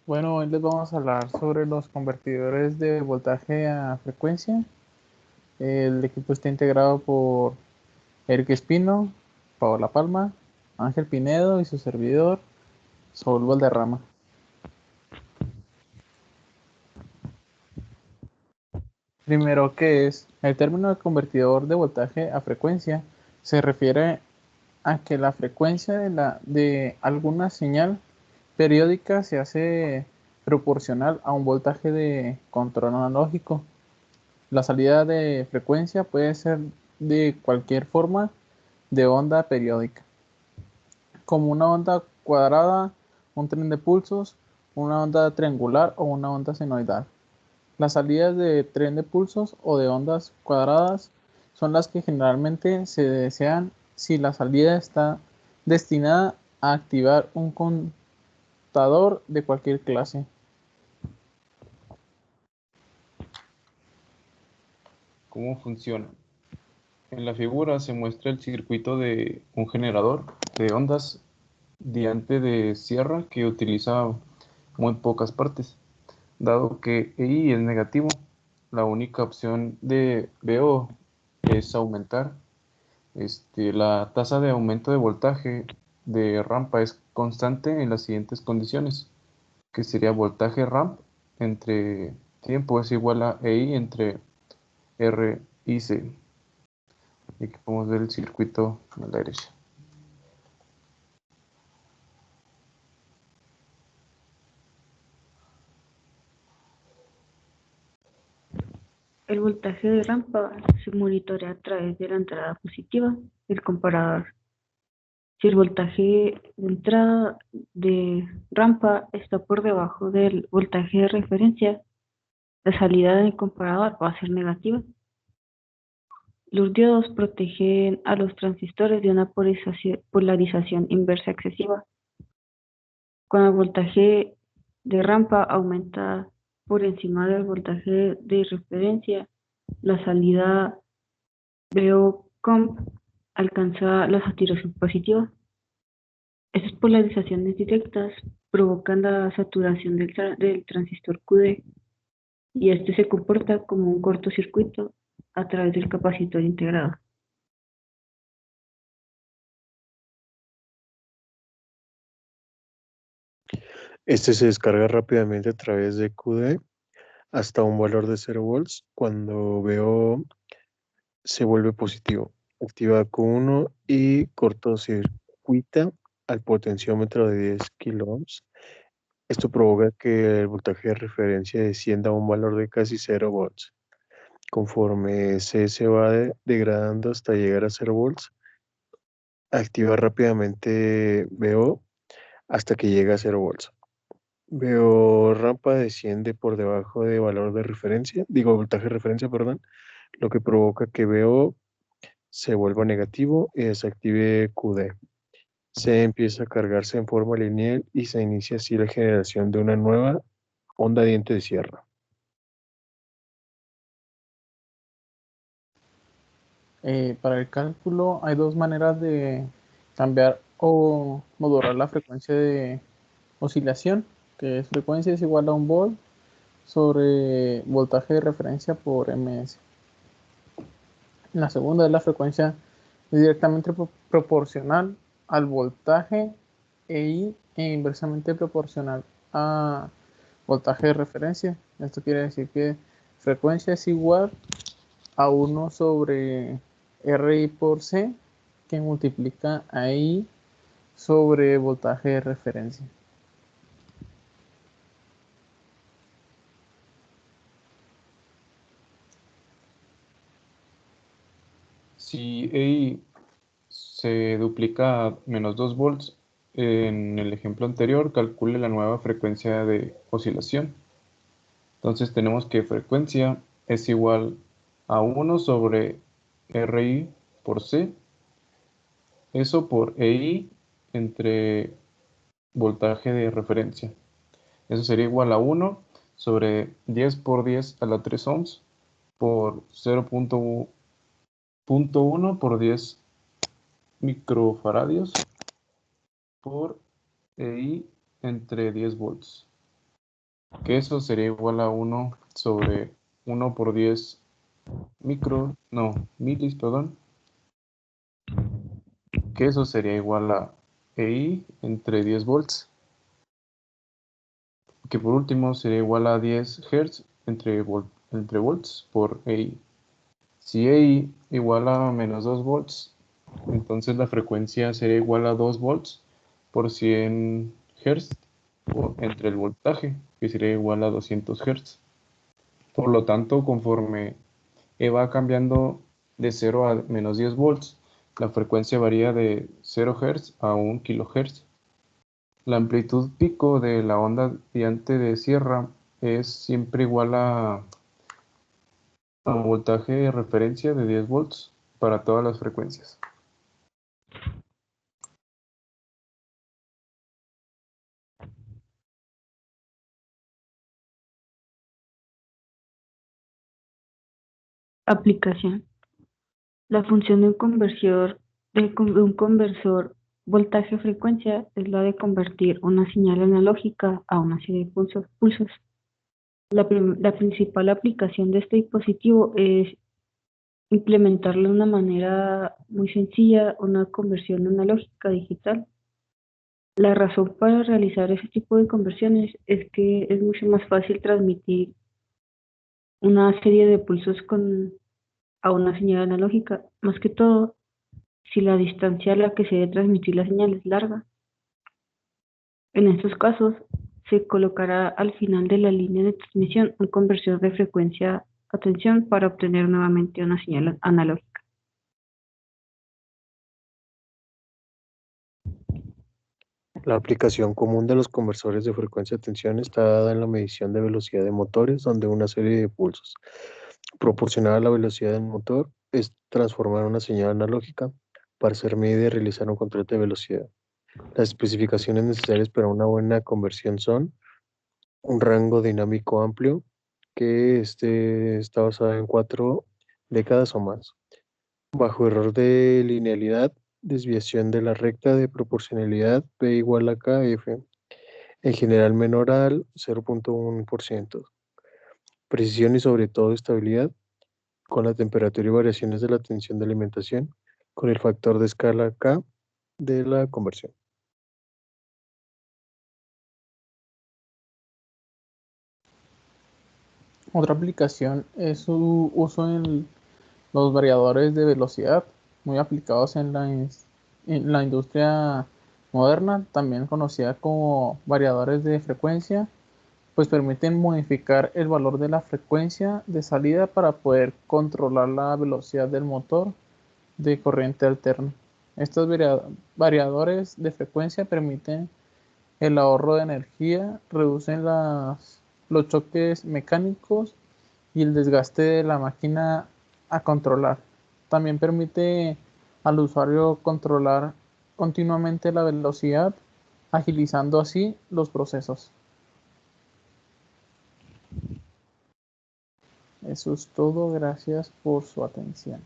Bueno, hoy les vamos a hablar sobre los convertidores de voltaje a frecuencia. El equipo está integrado por Eric Espino, Paola Palma, Ángel Pinedo y su servidor, Saúl Valderrama. Primero, ¿qué es? El término de convertidor de voltaje a frecuencia se refiere a que la frecuencia de alguna señal periódica se hace proporcional a un voltaje de control analógico. La salida de frecuencia puede ser de cualquier forma de onda periódica, como una onda cuadrada, un tren de pulsos, una onda triangular o una onda senoidal. Las salidas de tren de pulsos o de ondas cuadradas son las que generalmente se desean si la salida está destinada a activar un contador de cualquier clase. ¿Cómo funciona? En la figura se muestra el circuito de un generador de ondas diante de sierra que utiliza muy pocas partes. Dado que EI es negativo, la única opción de VO es aumentar. La tasa de aumento de voltaje de rampa es constante en las siguientes condiciones, que sería voltaje ramp entre tiempo es igual a EI entre R y C. Y aquí podemos ver el circuito a la derecha. El voltaje de rampa se monitorea a través de la entrada positiva del comparador. Si el voltaje de entrada de rampa está por debajo del voltaje de referencia, la salida del comparador va a ser negativa. Los diodos protegen a los transistores de una polarización inversa excesiva. Cuando el voltaje de rampa aumenta por encima del voltaje de referencia, la salida VO-comp alcanza la saturación positiva. Estas polarizaciones directas provocan la saturación del transistor QD y este se comporta como un cortocircuito a través del capacitor integrado. Este se descarga rápidamente a través de QD hasta un valor de 0 volts. Cuando veo se vuelve positivo, activa Q1 y cortocircuita al potenciómetro de 10 kΩ. Esto provoca que el voltaje de referencia descienda a un valor de casi 0 volts. Conforme C se va degradando hasta llegar a 0 volts, activa rápidamente VO hasta que llega a 0 volts. Veo rampa desciende por debajo de valor de referencia, digo voltaje de referencia, perdón, lo que provoca que veo se vuelva negativo y desactive QD. Se empieza a cargarse en forma lineal y se inicia así la generación de una nueva onda diente de sierra. Para el cálculo hay dos maneras de cambiar o modular la frecuencia de oscilación, que es frecuencia es igual a un volt sobre voltaje de referencia por ms. La segunda es la frecuencia es directamente proporcional al voltaje EI e inversamente proporcional a voltaje de referencia. Esto quiere decir que frecuencia es igual a 1 sobre RI por C, que multiplica a I sobre voltaje de referencia. Si EI se duplica a menos 2 volts, en el ejemplo anterior, calcule la nueva frecuencia de oscilación. Entonces tenemos que frecuencia es igual a 1 sobre RI por C, eso por EI entre voltaje de referencia. Eso sería igual a 1 sobre 10 por 10 a la 3 ohms por 0.1 por 10 microfaradios por EI entre 10 volts. que eso sería igual a 1 sobre 1 por 10 milis, perdón, que eso sería igual a EI entre 10 volts, que por último sería igual a 10 Hz entre volts por EI. Si EI igual a menos 2 volts, entonces la frecuencia sería igual a 2 volts por 100 Hz entre el voltaje, que sería igual a 200 Hz. Por lo tanto, conforme E va cambiando de 0 a menos 10 volts, la frecuencia varía de 0 Hz a 1 kHz. La amplitud pico de la onda diante de sierra es siempre igual a voltaje de referencia de 10 volts para todas las frecuencias. Aplicación. La función de un conversor voltaje-frecuencia es la de convertir una señal analógica a una serie de pulsos. La principal aplicación de este dispositivo es implementarlo de una manera muy sencilla, una conversión analógica a digital. La razón para realizar ese tipo de conversiones es que es mucho más fácil transmitir una serie de pulsos a una señal analógica, más que todo si la distancia a la que se debe transmitir la señal es larga. En estos casos, se colocará al final de la línea de transmisión un conversor de frecuencia a tensión para obtener nuevamente una señal analógica. La aplicación común de los conversores de frecuencia de tensión está dada en la medición de velocidad de motores, donde una serie de pulsos proporcionada a la velocidad del motor es transformar una señal analógica para ser medida y realizar un control de velocidad. Las especificaciones necesarias para una buena conversión son un rango dinámico amplio que está basado en 4 décadas o más, bajo error de linealidad, desviación de la recta de proporcionalidad P igual a KF, en general menor al 0.1%, precisión y sobre todo estabilidad con la temperatura y variaciones de la tensión de alimentación, con el factor de escala K de la conversión. Otra aplicación es su uso en los variadores de velocidad, muy aplicados en la industria moderna, también conocida como variadores de frecuencia, pues permiten modificar el valor de la frecuencia de salida para poder controlar la velocidad del motor de corriente alterna. Estos variadores de frecuencia permiten el ahorro de energía, reducen los choques mecánicos y el desgaste de la máquina a controlar. También permite al usuario controlar continuamente la velocidad, agilizando así los procesos. Eso es todo, gracias por su atención.